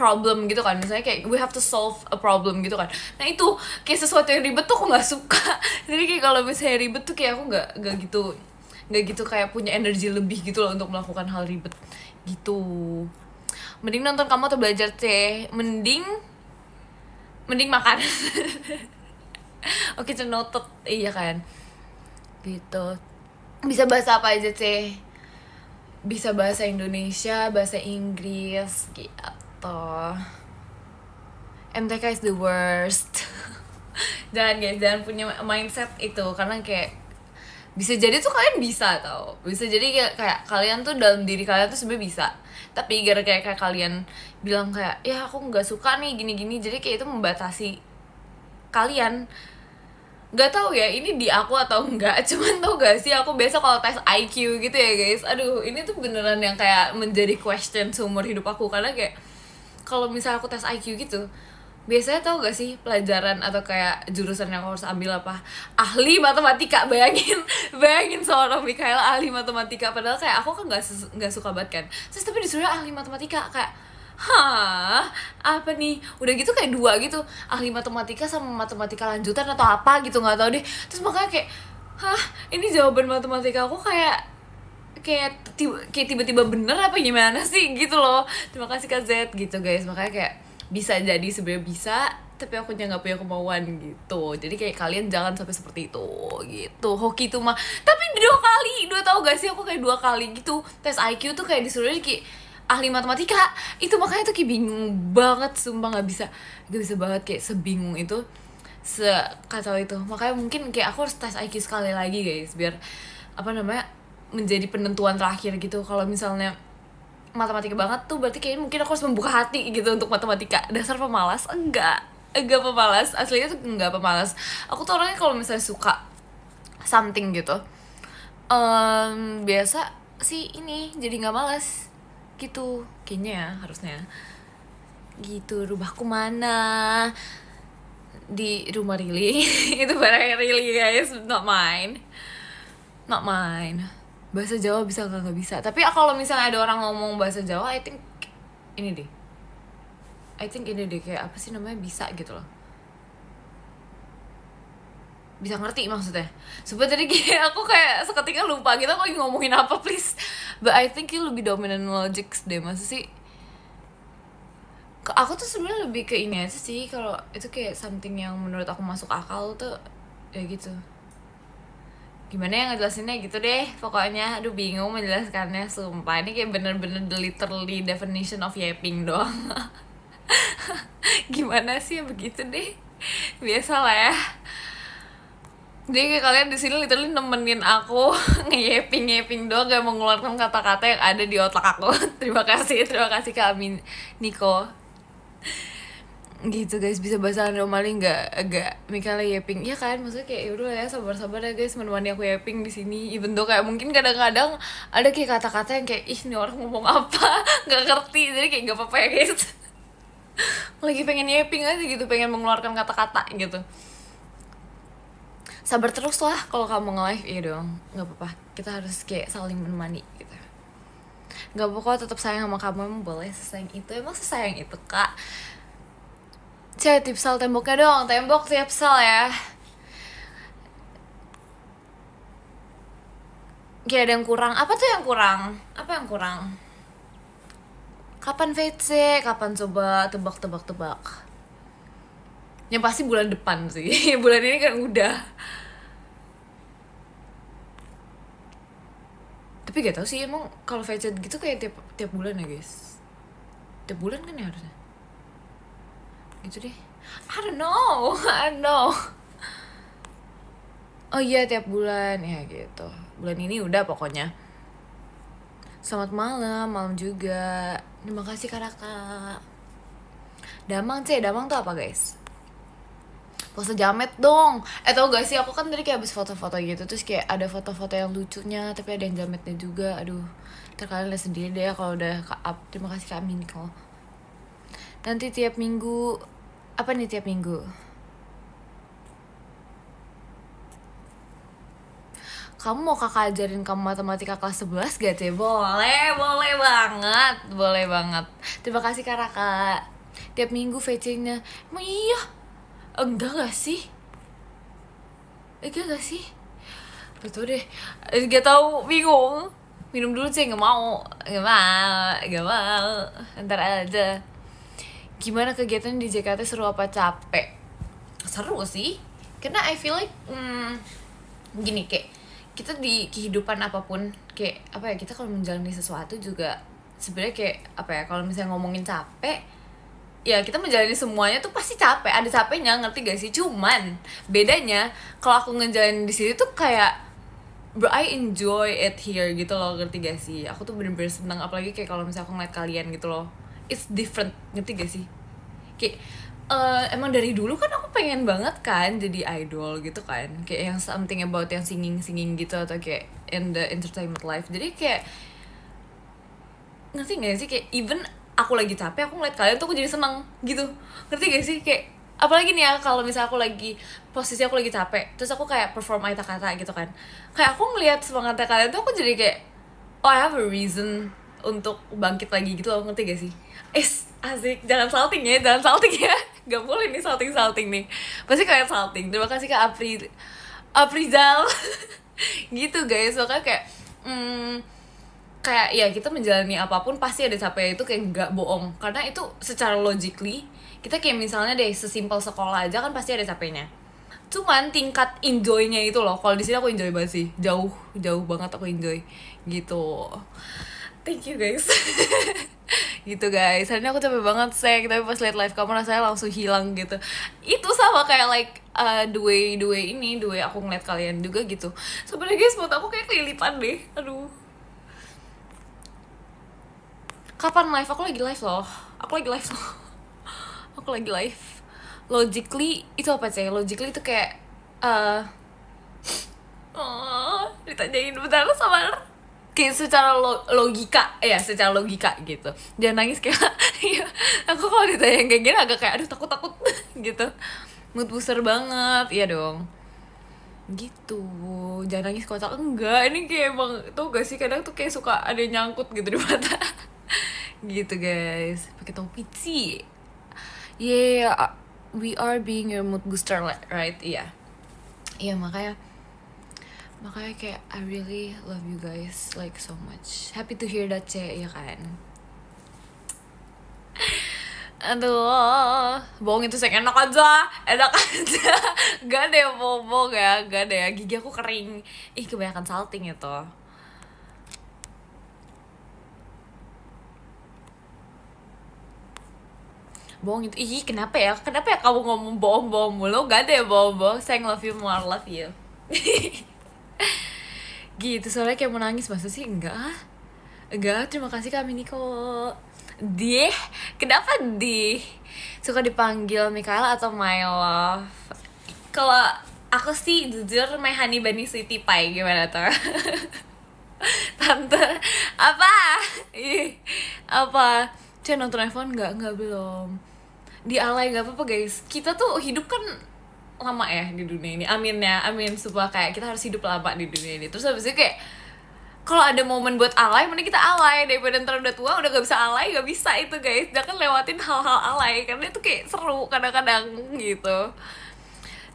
problem gitu kan, misalnya kayak we have to solve a problem gitu kan. Nah itu kayak sesuatu yang ribet tuh aku nggak suka. Jadi kayak kalau misalnya ribet tuh kayak aku nggak gitu kayak punya energi lebih gitu loh untuk melakukan hal ribet gitu. Mending nonton kamu atau belajar, C? Mending makan. Oke, noted. Iya kan gitu. Bisa bahasa apa aja, C? Bisa bahasa Indonesia, bahasa Inggris gitu. MTK is the worst. jangan punya mindset itu, karena kayak bisa jadi tuh kalian bisa tau, bisa jadi kayak kalian tuh dalam diri kalian tuh sebenarnya bisa, tapi gara-gara kayak kalian bilang kayak, ya aku nggak suka nih gini-gini, jadi kayak itu membatasi kalian. Gak tahu ya ini di aku atau enggak, cuman tau gak sih, aku biasa kalau tes IQ gitu ya guys, aduh ini tuh beneran yang kayak menjadi question seumur hidup aku. Karena kayak kalau misalnya aku tes IQ gitu, biasanya tau gak sih pelajaran atau kayak jurusan yang aku harus ambil apa, ahli matematika. Bayangin seorang Mikaela ahli matematika, padahal kayak aku kan nggak suka banget kan, terus tapi disuruh ahli matematika. Kayak apa nih, udah gitu kayak dua gitu, ahli matematika sama matematika lanjutan atau apa gitu, nggak tahu deh. Terus makanya kayak ini jawaban matematika aku kayak tiba-tiba bener apa gimana sih gitu loh. Terima kasih Kak Z gitu guys. Makanya kayak bisa jadi sebenarnya bisa, tapi aku nggak punya kemauan gitu. Jadi kayak kalian jangan sampai seperti itu gitu. Hoki itu mah, tapi 2 tahu gak sih, aku kayak 2 kali gitu tes IQ tuh kayak disuruh kayak ahli matematika itu. Makanya tuh kayak bingung banget, sumpah gak bisa banget, kayak sebingung itu, sekacau itu. Makanya mungkin kayak aku harus tes IQ sekali lagi guys, biar apa namanya, menjadi penentuan terakhir gitu. Kalau misalnya matematika banget tuh berarti kayaknya mungkin aku harus membuka hati gitu untuk matematika. Dasar pemalas. Enggak pemalas, aslinya tuh enggak pemalas. Aku tuh orangnya kalau misalnya suka something gitu, biasa sih ini jadi nggak malas gitu kayaknya ya, harusnya gitu. Rumahku mana? Di rumah Rili. Itu barang Rili guys, not mine. Bahasa Jawa bisa nggak bisa, tapi kalau misalnya ada orang ngomong bahasa Jawa, I think ini deh kayak apa sih namanya, bisa gitu loh, bisa ngerti maksudnya. Sebenernya tadi kayak aku kayak seketika lupa kita lagi ngomongin apa, please. But I think you lebih dominant logics deh, masa sih. Aku tuh sebenarnya lebih ke ini aja sih, kalau itu kayak something yang menurut aku masuk akal tuh ya gitu. Gimana ya ngejelasinnya gitu deh pokoknya. Aduh bingung menjelaskannya, sumpah. Ini kayak bener-bener the literally definition of yapping doang. Gimana sih ya, begitu deh, biasa lah ya. Jadi kayak kalian di sini literally nemenin aku ngeyeping doang, gak mengeluarkan kata-kata yang ada di otak aku. Terima kasih Kak Amin Niko. Gitu guys, bisa bahasa anomali nggak? Agak Mikala yeping ya kan, maksudnya kayak yaudah ya, sabar ya guys menemani aku yeping di sini. Even though kayak mungkin kadang-kadang ada kayak kata-kata yang kayak ih ini orang ngomong apa nggak ngerti, jadi kayak nggak apa-apa ya guys. Lagi pengen yeping aja gitu, pengen mengeluarkan kata-kata gitu. Sabar terus lah kalau kamu nge-live, iya dong, nggak apa-apa, kita harus kayak saling menemani gitu. Nggak apa-apa, tetap sayang sama kamu, emang boleh sesayang itu, emang sesayang itu kak. Cek tipsal temboknya dong, tembok tipsal ya. Kayak ada yang kurang, apa tuh yang kurang? Apa yang kurang? Kapan VC? Kapan coba tebak? Yang pasti bulan depan sih. Bulan ini kan udah. Tapi gak tau sih emang kalau VC gitu kayak tiap bulan ya guys. Tiap bulan kan ya harusnya. Gitu deh. I don't know. Oh iya tiap bulan ya gitu. Bulan ini udah pokoknya. Selamat malam juga. Terima kasih Karaka. Damang tuh apa guys? Pose jamet dong. Tau gak sih, aku kan tadi kayak habis foto-foto gitu, terus kayak ada foto-foto yang lucunya tapi ada yang jametnya juga. Aduh, ntar kalian lihat sendiri deh kalau udah up. Terima kasih Kak Amin kok. Nanti tiap minggu. Apa nih tiap minggu? Kamu mau kakak ajarin kamu matematika kelas 11 gak sih? Boleh banget. Terima kasih Kak Raka. Tiap minggu VC-nya. Emang iya? Enggak gak sih? Betul deh. Gak tau, bingung. Minum dulu sih, gak mau. Ntar aja. Gimana kegiatan di JKT, seru apa capek? Seru sih. Karena I feel like gini, kayak kita di kehidupan apapun, kayak apa ya, kita kalau menjalani sesuatu juga sebenarnya kayak apa ya, kalau misalnya ngomongin capek, ya kita menjalani semuanya tuh pasti capek, ada capeknya, ngerti gak sih? Cuman bedanya kalau aku ngejalanin di sini tuh kayak bro, I enjoy it here gitu loh, ngerti gak sih? Aku tuh bener-bener seneng, apalagi kayak kalau misalnya aku ngeliat kalian gitu loh, it's different, ngerti gak sih? Kayak emang dari dulu kan aku pengen banget kan jadi idol gitu kan, kayak yang something about yang singing gitu, atau kayak in the entertainment life. Jadi kayak ngerti gak sih, kayak even aku lagi capek, aku ngeliat kalian tuh aku jadi seneng gitu, ngerti gak sih? Kayak apalagi nih ya, kalau misalnya aku lagi posisi aku lagi capek, terus aku kayak perform kata-kata gitu kan, kayak aku ngeliat semangatnya kalian tuh aku jadi kayak oh I have a reason untuk bangkit lagi gitu loh, ngerti gak sih? Asik, jangan salting ya gak boleh nih salting nih, pasti kalian salting. Terima kasih Kak Aprizal. Gitu guys, makanya kayak kayak ya kita menjalani apapun pasti ada capek, itu kayak gak bohong, karena itu secara logically kita kayak misalnya deh sesimpel sekolah aja kan pasti ada capeknya. Cuman tingkat enjoy-nya itu loh, kalau di sini aku enjoy banget sih, jauh banget aku enjoy gitu. Thank you guys. Gitu guys, hari ini aku capek banget sek, tapi pas liat live kamu rasanya langsung hilang gitu. Itu sama kayak like the way aku ngeliat kalian juga gitu. Sebenarnya guys, buat aku kayak kelilipan deh. Aduh. Kapan live? Aku lagi live loh. Aku lagi live. Logically itu apa sih? Logically itu kayak ditanyain bentar sabar. Kayak secara logika ya, secara logika gitu. Jangan nangis kayak iya. Aku kalau ditanya kayak gini agak kayak aduh takut gitu. Mood booster banget. Iya dong. Gitu. Jangan nangis kotak enggak. Ini kayak emang tau gak sih, kadang tuh kayak suka ada yang nyangkut gitu di mata. Gitu guys. Pakai topi sih. Yeah, we are being your mood booster right? Iya. Iya makanya kayak I really love you guys like so much. Happy to hear that ya kan. Aduh, bohong itu saya enak aja. Gak ada yang bohong ya, gak ada ya. Gigi aku kering. Ih kebanyakan salting itu. Bohong itu, ih kenapa ya kamu ngomong bohong mulu? Gak ada ya bohong. Saya love you more, love you. Gitu, soalnya kayak mau nangis. Masa sih? Enggak, terima kasih Kak Miniko. Kenapa suka dipanggil Mikaela atau my love? Kalau aku sih jujur my honey bunny sweetie pie. Gimana tuh? Tante apa? Apa? Cek nonton iPhone? Enggak belum. Di alay gak apa-apa guys. Kita tuh hidup kan lama ya di dunia ini. Amin supaya kayak kita harus hidup lama di dunia ini. Terus habis itu kayak kalau ada momen buat alay, mending kita alay daripada ntar udah tua udah gak bisa alay. Gak bisa itu guys. Jangan lewatin hal-hal alay karena itu kayak seru kadang-kadang gitu.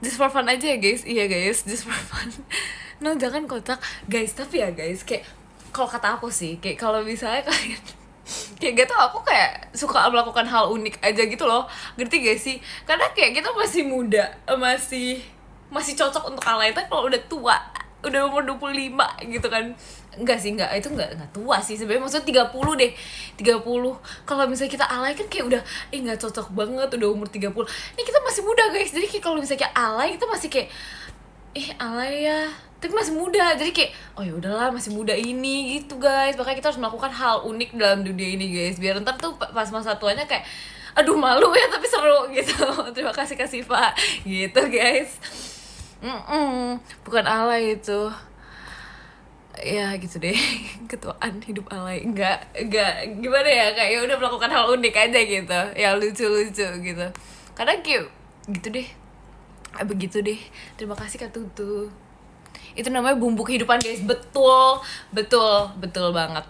Just for fun aja ya guys. Iya guys, just for fun. No, jangan kotak guys. Tapi ya guys, kayak kalau kata aku sih, kayak kalau misalnya kalian kayak gak tau, aku kayak suka melakukan hal unik aja gitu loh. Ngerti gak sih? Karena kayak kita masih muda, masih cocok untuk alay. Tapi kalau udah tua, udah umur 25 gitu kan, enggak itu enggak tua sih sebenarnya, maksudnya 30 deh. 30 kalau misalnya kita alay kan kayak udah enggak cocok banget, udah umur 30. Ini kita masih muda guys, jadi kayak kalau misalnya kayak alay, kita masih kayak alay ya, tapi masih muda, jadi kayak oh ya udahlah masih muda ini gitu guys. Makanya kita harus melakukan hal unik dalam dunia ini guys, biar ntar tuh pas masa tuanya kayak aduh malu ya tapi seru gitu. Terima kasih Kak Siva gitu guys. Bukan alay itu ya gitu deh. Ketuaan hidup alay enggak gimana ya, kayak ya udah melakukan hal unik aja gitu ya, lucu gitu. Karena kayak gitu deh, begitu deh. Terima kasih Kak Tutu. Itu namanya bumbu kehidupan guys. Betul banget.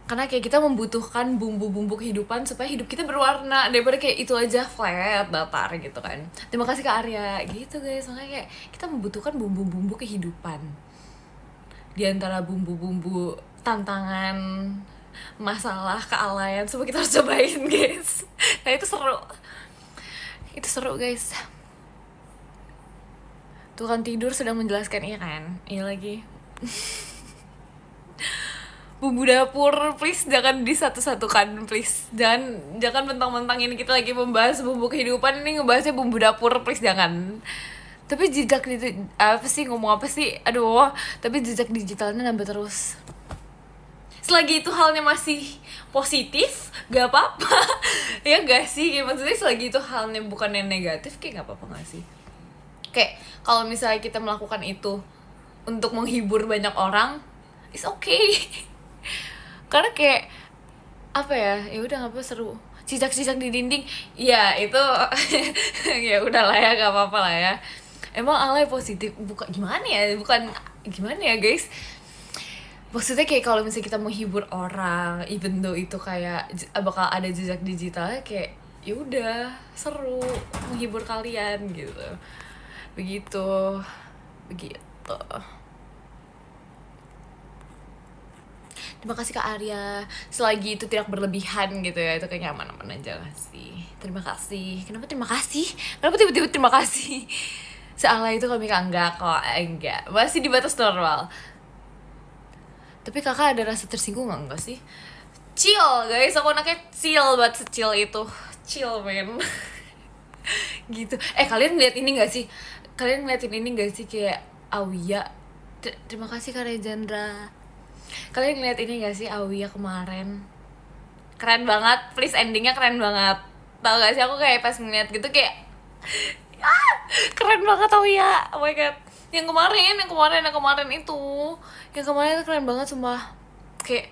Karena kayak kita membutuhkan bumbu-bumbu kehidupan supaya hidup kita berwarna, daripada kayak itu aja flat, datar gitu kan. Terima kasih Kak Arya gitu guys. Makanya kayak kita membutuhkan bumbu-bumbu kehidupan di antara bumbu-bumbu tantangan, masalah, kealayan, semua kita harus cobain guys. Nah itu seru guys. Tukang tidur sedang menjelaskan, iya kan? Iya lagi. Bumbu dapur please jangan disatu-satukan please. Jangan mentang-mentangin kita lagi membahas bumbu kehidupan, ini ngebahasnya bumbu dapur please jangan. Tapi jejak ngomong apa sih? Aduh, tapi jejak digitalnya nambah terus. Selagi itu halnya masih positif, gak apa-apa. Ya gak sih? Kayak maksudnya selagi itu halnya bukan yang negatif, kayak gak apa-apa gak sih? Kayak kalau misalnya kita melakukan itu untuk menghibur banyak orang, it's okay. Karena kayak apa ya udah, ngapa seru. Cicak-cicak di dinding ya itu ya udahlah ya, gak apa-apa lah ya. Emang alay positif bukan gimana ya guys. Maksudnya kayak kalau misalnya kita menghibur orang, even though itu kayak bakal ada jejak digitalnya, kayak ya udah seru menghibur kalian gitu. Begitu. Terima kasih Kak Arya. Selagi itu tidak berlebihan gitu ya, itu kayaknya aman-aman aja gak sih. Terima kasih. Kenapa terima kasih? Kenapa tiba-tiba terima kasih? Sealai itu kami enggak kok, enggak. Masih di batas normal. Tapi kakak ada rasa tersinggung enggak sih? Chill guys, aku anaknya chill banget, secil itu. Chill men. Gitu. Kalian ngeliat ini gak sih? Kalian ngeliatin ini gak sih kayak Awia? Terima kasih Kak Rejandra. Kalian ngeliat ini gak sih Awia kemarin? Keren banget, please endingnya keren banget. Tau gak sih aku kayak pas ngeliat gitu kayak keren banget Awia. Oh my god. Yang kemarin itu keren banget sumpah. Kayak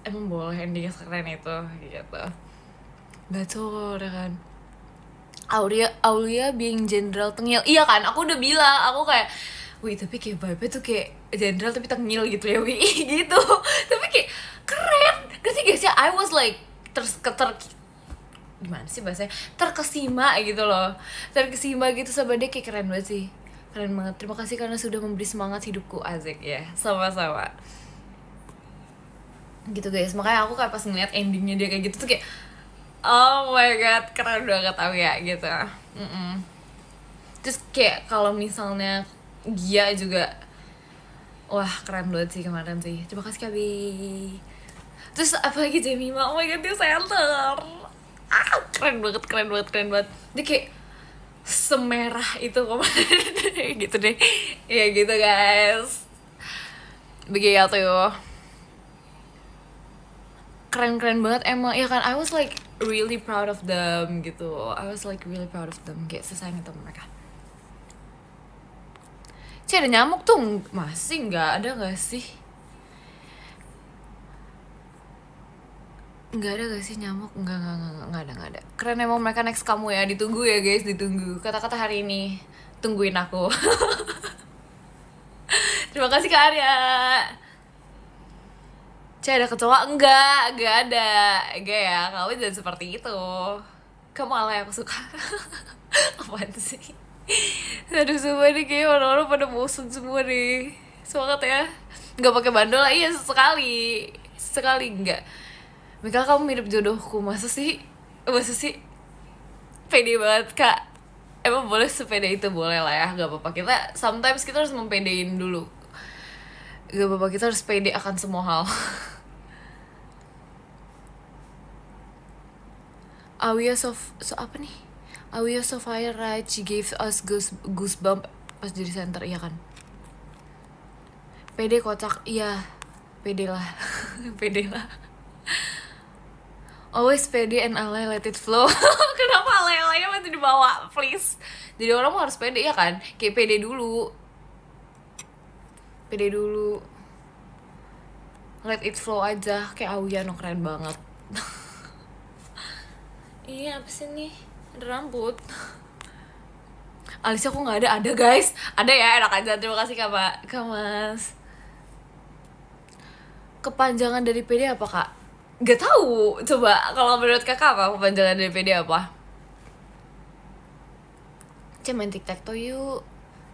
emang boleh endingnya sekeren itu gitu. Gacor ya kan. Aulia being general tengil. Iya kan, aku udah bilang, aku kayak tapi kayak vibe-nya tuh kayak general tapi tengil gitu ya gitu. Tapi kayak keren. Ngerti gak sih? I was like gimana sih bahasanya? Terkesima gitu loh. Terkesima gitu sama dia, kayak keren banget sih. Keren banget. Terima kasih karena sudah memberi semangat hidupku, Azek ya. Sama-sama. Gitu guys. Makanya aku kayak pas ngeliat endingnya dia kayak gitu tuh kayak oh my god, keren banget ya gitu. Terus kayak kalau misalnya Gia juga, wah keren banget sih kemarin sih. Terima kasih Kabi. Terus apalagi Jemima, oh my god dia center. Keren banget. Dia kayak semerah itu kemarin. Gitu deh. Ya gitu guys. Begitu. Keren banget emang. Ya kan, I was like really proud of them gitu. Kayak sesayang itu mereka. Ada nyamuk tuh masih nggak ada nggak sih? Nggak ada gak sih nyamuk? Nggak ada. Keren emang mereka, next kamu ya, ditunggu ya guys, ditunggu. Kata-kata hari ini, tungguin aku. Terima kasih Kak Arya. Ada kecoa? Enggak ada. Enggak ya, kamu jangan seperti itu. Kamu alay, aku suka. Apaan sih? Aduh sumpah nih, kayak orang-orang pada bosan semua nih. Semangat ya. Nggak pakai bandol lah, iya sekali enggak. Mika, kamu mirip jodohku, masa sih? Pede banget Kak. Emang boleh sepede itu, boleh lah ya, gak apa-apa. Sometimes kita harus mempedein dulu. Gak apa-apa, kita harus pede akan semua hal. Awia apa nih? Awia so fire right, she gave us goosebump pas jadi center, iya kan? Pede kocak, iya. Pede lah. Always pede and alay, let it flow. Kenapa alay-alaynya masih dibawa, please? Jadi orang harus pede ya kan? Kayak pede dulu. Let it flow aja. Kayak Awia, no, keren banget. Iya, apa sih nih? Ada rambut. Alisnya kok nggak ada guys. Ada ya, enak aja. Terima kasih Kak Mas. Kepanjangan dari PD apa Kak? Gak tahu. Coba kalau menurut Kakak apa kepanjangan dari PD apa? Main tic-tac-toe yuk.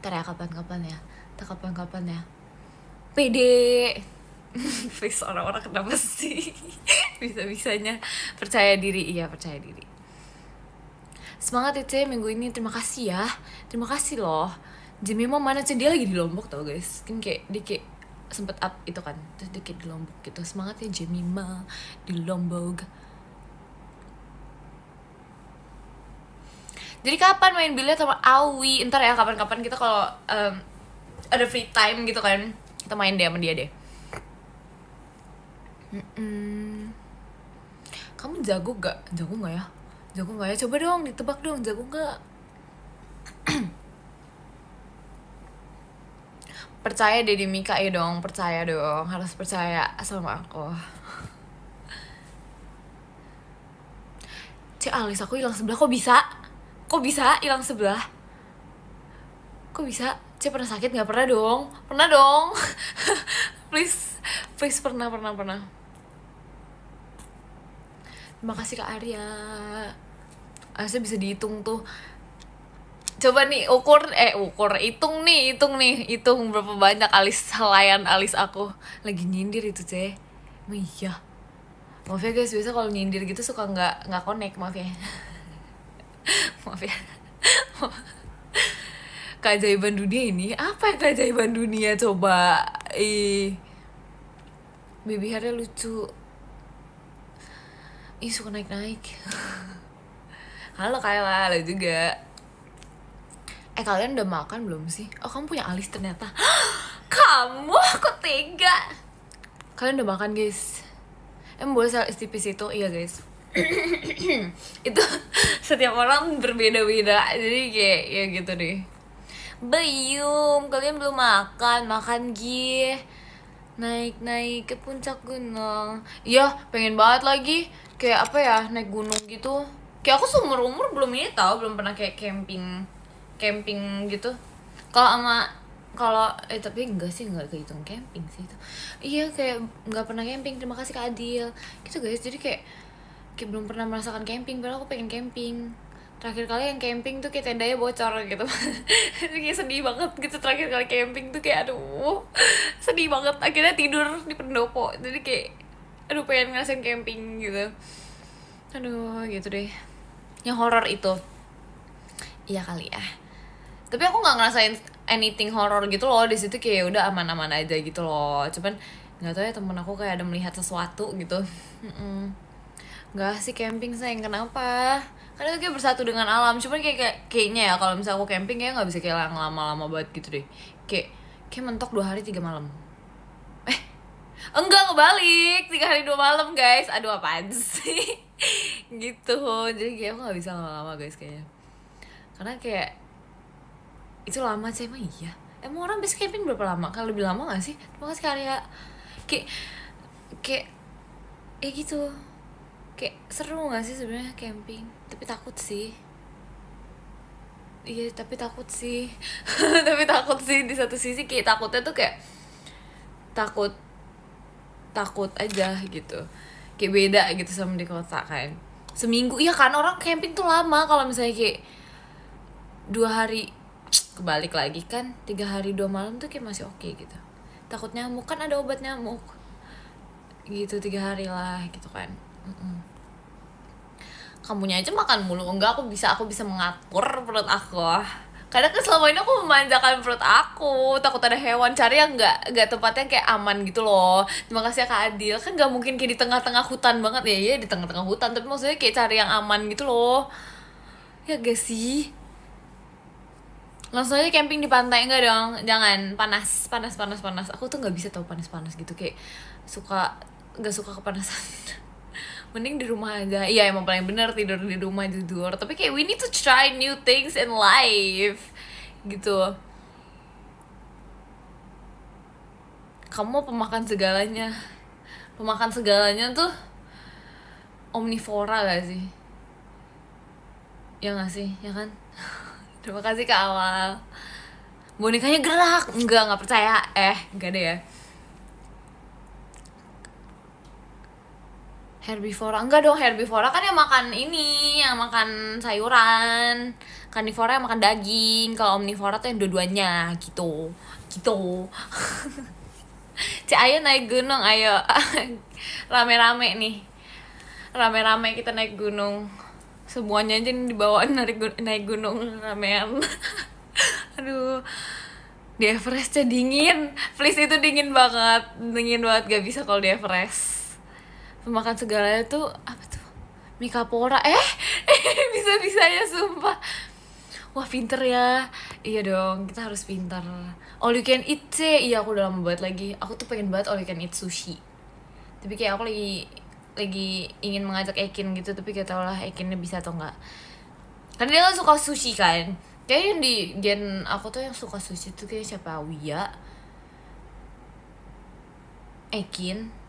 Ntar ya, kapan-kapan ya. PD. Please, orang-orang kenapa sih? Bisa-bisanya percaya diri. Semangat ya minggu ini, terima kasih ya. Terima kasih loh. Jemima mana sih, dia lagi di Lombok tau guys. Kan kayak dia kayak sempet up itu kan, terus dia kayak di Lombok gitu. Semangat ya Jemima di Lombok. Jadi kapan main biliar sama Awi? Ntar ya, kapan-kapan kita kalau ada free time gitu kan, kita main deh sama dia deh. Kamu jago gak ya? Coba dong, ditebak dong, jago gak? Percaya deh di Mika ya dong, harus percaya sama aku. Alis aku hilang sebelah, kok bisa hilang sebelah? Kok bisa? Pernah sakit nggak? Pernah dong. please pernah. Terima kasih Kak Arya. Harusnya bisa dihitung tuh. Coba nih hitung berapa banyak helaian alis aku. Lagi nyindir itu iya. Maaf ya guys, biasa kalau nyindir gitu suka nggak connect, maaf ya. Keajaiban dunia ini apa ya? Keajaiban dunia coba baby hairnya lucu. Ih, suka naik-naik. Halo Kayla, lo juga. Kalian udah makan belum sih? Oh, kamu punya alis ternyata. Kamu, kok tega? Kalian udah makan, guys? Boleh saya tipis itu? Iya, guys. Itu setiap orang berbeda-beda. Jadi kayak ya gitu deh. Belum, kalian belum makan. Makan, Gi. Naik-naik ke puncak gunung. Iya, pengen banget lagi. Kayak apa ya, naik gunung gitu. Kayak aku seumur umur belum ini tau, belum pernah kayak camping gitu. Kalau tapi enggak sih, enggak kehitung camping sih itu. Iya, kayak enggak pernah camping. Terima kasih Kak Adil. Gitu guys, jadi kayak belum pernah merasakan camping, padahal aku pengen camping. Terakhir kali yang camping tuh kayak tendanya bocor gitu. Kayak sedih banget gitu terakhir kali camping tuh, kayak aduh sedih banget. Akhirnya tidur di pendopo. Jadi kayak aduh pengen ngerasain camping gitu. Aduh gitu deh. Yang horor itu iya kali ya. Tapi aku nggak ngerasain anything horror gitu loh di situ, kayak udah aman-aman aja gitu loh. Cuman nggak tahu ya, temen aku kayak ada melihat sesuatu gitu. Nggak sih camping sayang, kenapa? Karena kayak bersatu dengan alam. Cuman kayaknya ya kalau misalnya aku camping kayak nggak bisa kayak yang lama-lama banget gitu deh. Kayak mentok 2 hari 3 malam. Enggak, kebalik, 3 hari 2 malam guys. Aduh apaan sih? Gitu. Jadi kayak aku nggak bisa lama-lama guys kayaknya. Karena kayak itu lama sih, emang iya. Emang orang biasa camping berapa lama? Kalau lebih lama gak sih? Terima kasih Karya. Kayak gitu. Kayak seru gak sih sebenarnya camping? Tapi takut sih. Iya, tapi takut sih. Tapi takut sih di satu sisi, kayak takutnya tuh kayak takut aja gitu. Kayak beda gitu sama di kota kan. Seminggu, iya kan, orang camping tuh lama. Kalau misalnya kayak 2 hari, kebalik lagi kan, 3 hari 2 malam tuh kayak masih oke gitu. Takut nyamuk kan, ada obat nyamuk gitu, 3 hari lah gitu kan. Kamunya aja makan mulu. Enggak, aku bisa mengatur perut aku. Karena kan selama ini aku memanjakan perut aku. Takut ada hewan, cari yang nggak tempatnya kayak aman gitu loh. Terima kasih ya Kak Adil. Kan nggak mungkin kayak di tengah-tengah hutan banget ya. Iya, di tengah-tengah hutan, tapi maksudnya kayak cari yang aman gitu loh. Ya gak sih? Langsung aja camping di pantai. Enggak dong, jangan. Panas. Aku tuh nggak bisa tau panas gitu, kayak nggak suka kepanasan. Mending di rumah aja. Iya, emang paling bener tidur di rumah jujur. Tapi kayak we need to try new things in life gitu. Kamu pemakan segalanya. Pemakan segalanya tuh omnivora gak sih? Ya gak sih? Ya kan? Terima kasih Kak Awal. Bonekanya gerak. Enggak percaya. Enggak deh ya. Herbivora, enggak dong, herbivora kan yang makan ini, yang makan sayuran. Karnivora yang makan daging. Kalau omnivora tuh yang dua-duanya gitu. Cik, ayo naik gunung, ayo. Rame-rame nih. Rame-rame kita naik gunung. Semuanya aja dibawa naik gunung ramean. Aduh. Di Everestnya dingin. Please, itu dingin banget. Gak bisa kalau di Everest. Pemakan segalanya tuh apa tuh? Mikapora. Bisa-bisanya sumpah. Wah, pinter ya. Iya dong, kita harus pintar. All you can eat sih. Iya, aku udah lama banget lagi. Aku tuh pengen banget all you can eat sushi. Tapi kayak aku lagi ingin mengajak Ekin gitu, tapi gak tau lah Ekinnya bisa atau enggak. Karena dia kan suka sushi kan. Kayak yang di gen aku tuh yang suka sushi tuh kayak siapa? Wia, Ekin,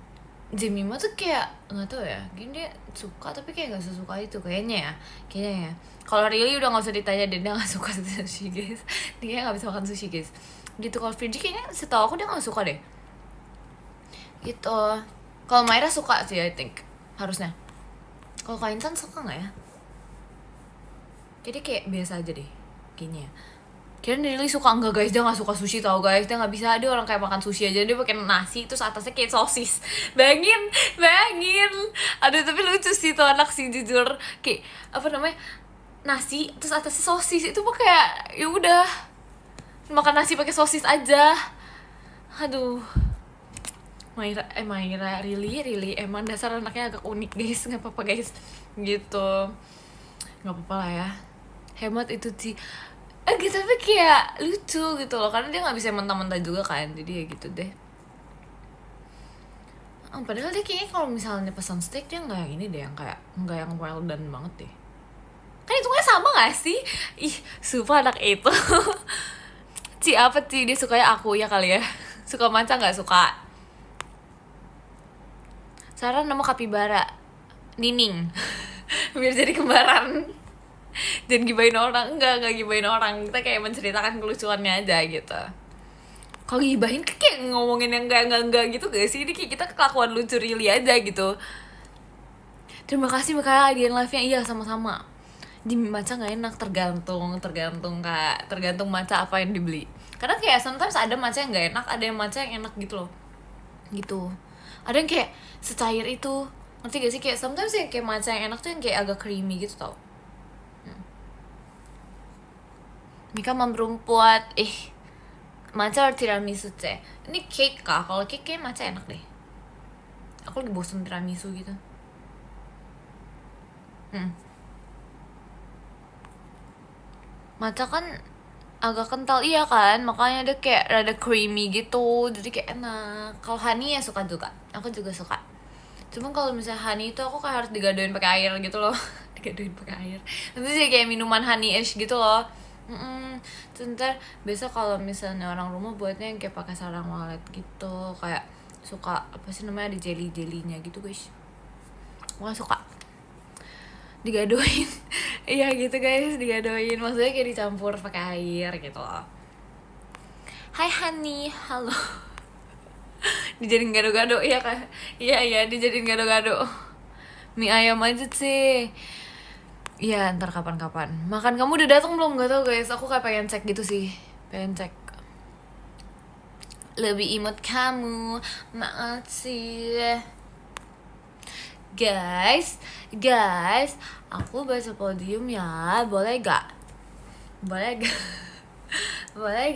Jemima tuh kayak nggak tahu ya, mungkin dia suka tapi kayak nggak sesuka itu kayaknya ya. Kalau Rilly udah nggak usah ditanya, dia nggak suka sushi guys. Dia nggak bisa makan sushi guys. Gitu. Kalau Fiji kayaknya setahu aku dia nggak suka deh. Gitu. Kalau Myra suka sih, I think harusnya. Kalau Kak Intan suka nggak ya? Jadi kayak biasa aja deh kayaknya. Kira-kira Lily suka, enggak guys, dia gak suka sushi tau guys. Dia gak bisa, dia orang kayak makan sushi aja. Dia pakai nasi, terus atasnya kayak sosis. Bayangin. Aduh, tapi lucu sih tuh anak sih, jujur. Kayak, apa namanya, nasi, terus atasnya sosis. Itu mah kayak, ya udah makan nasi pakai sosis aja. Aduh. Maira, Rili, emang dasar anaknya agak unik guys, nggak apa-apa guys, gitu, nggak apa-apa lah ya, hemat itu sih, gitu, tapi kayak lucu gitu loh, karena dia nggak bisa mentah-mentah juga kan, jadi ya gitu deh. Padahal dia kayaknya kalau misalnya pesan steak dia nggak yang ini deh, yang kayak nggak yang well done banget deh, kan hitungnya sama nggak sih? Ih, sumpah anak itu. Apa Ci, dia sukanya aku ya kali ya, suka matcha nggak suka. Saran nama kapibara Nining. Biar jadi kembaran. Jangan gibain orang, enggak gibain orang, kita kayak menceritakan kelucuannya aja gitu. Kalau gibahin kayak ngomongin yang enggak gitu gak sih? Ini kayak kita kelakuan lucu Rili aja gitu. Terima kasih Mika idean live-nya. Iya, sama-sama. Di matcha gak enak, tergantung matcha apa yang dibeli. Karena kayak sometimes ada matcha yang gak enak, ada yang matcha yang enak gitu loh. Gitu. Ada yang kayak secair itu, ngerti gak sih? Kayak sometimes yang kayak matcha yang enak tuh yang kayak agak creamy gitu tau. Mika memperempuat, matcha atau tiramisu teh. Ini cake kah? Kalau cake kayak matcha enak deh. Aku lagi bosen tiramisu gitu. Matcha kan agak kental, iya kan, makanya dia kayak rada creamy gitu, jadi kayak enak. Kalau honey ya suka juga, aku juga suka. Cuma kalau misalnya honey itu aku kayak harus digadoin pakai air gitu loh. Digadoin pakai air, nanti sih kayak minuman honey-ish gitu loh. Ntar besok kalau misalnya orang rumah buatnya yang kayak pakai sarang walet gitu, kayak suka apa sih namanya, ada jelly-jellynya gitu guys. Gua suka digadoin. Iya gitu guys, digadoin, maksudnya kayak dicampur pakai air gitu loh. Hai honey, halo. Dijadiin gado-gado, iya kan? Iya dijadiin gado-gado. Mie ayam aja sih. Iya, ntar kapan-kapan. Makan kamu udah datang belum? Gak tau guys, aku kayak pengen cek gitu sih. Pengen cek. Lebih imut kamu, maaf sih. Guys, aku baca podium ya, boleh gak? Boleh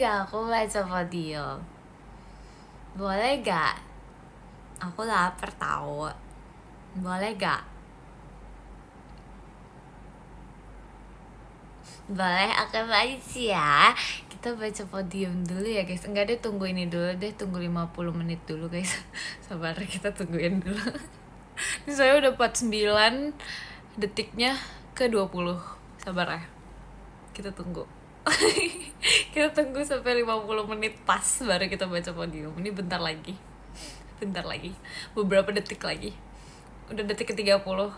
gak aku baca podium? Boleh gak? Aku lapar tau. Boleh gak? Boleh, aku baca ya. Kita baca podium dulu ya guys. Enggak deh, tunggu ini dulu deh, tunggu 50 menit dulu guys. Sabar, kita tungguin dulu. Ini saya udah 49 detiknya ke 20. Sabar ya, kita tunggu. Kita tunggu sampai 50 menit pas baru kita baca podium. Ini bentar lagi, beberapa detik lagi. Udah detik ke 30,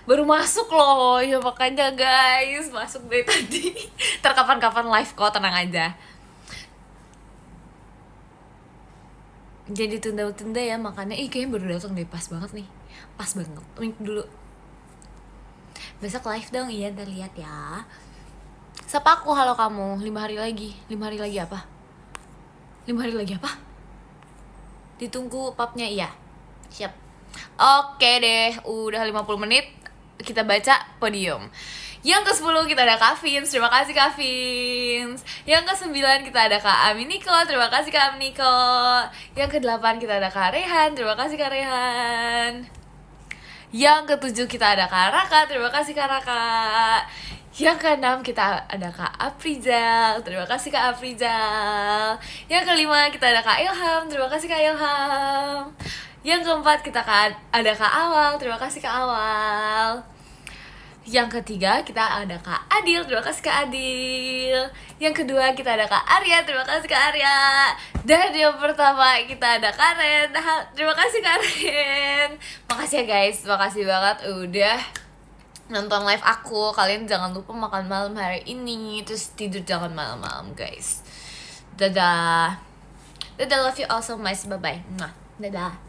baru masuk loh. Ya makanya guys, masuk dari tadi. Ntar kapan-kapan live kok, tenang aja. Jadi tunda-tunda ya makannya. Kayaknya baru datang deh, pas banget nih. Pas banget. Wink dulu. Besok live dong, iya ntar lihat ya. Sapa aku, halo kamu. 5 hari lagi. 5 hari lagi apa? 5 hari lagi apa? Ditunggu papnya, iya. Siap. Oke deh, udah 50 menit. Kita baca podium. Yang ke-10 kita ada Kak Vins, terima kasih Kak Vins. Yang ke-9 kita ada Kak Aminiko, terima kasih Kak Aminiko. Yang ke-8 kita ada Kak Rehan, terima kasih Kak Rehan. Yang ke-7 kita ada Kak Raka, terima kasih Kak Raka. Yang ke-6 kita ada Kak Afrizal, terima kasih Kak Afrizal. Yang ke-5 kita ada Kak Ilham, terima kasih Kak Ilham. Yang ke-4 kita ada Kak Awal, terima kasih Kak Awal. Yang ketiga kita ada Kak Adil, terima kasih Kak Adil. Yang kedua kita ada Kak Arya, terima kasih Kak Arya. Dan yang pertama kita ada Kak Ren, terima kasih Kak Ren. Makasih ya guys, makasih banget udah nonton live aku. Kalian jangan lupa makan malam hari ini, terus tidur jangan malam-malam guys. Dadah, love you all so much, bye bye. Dadah.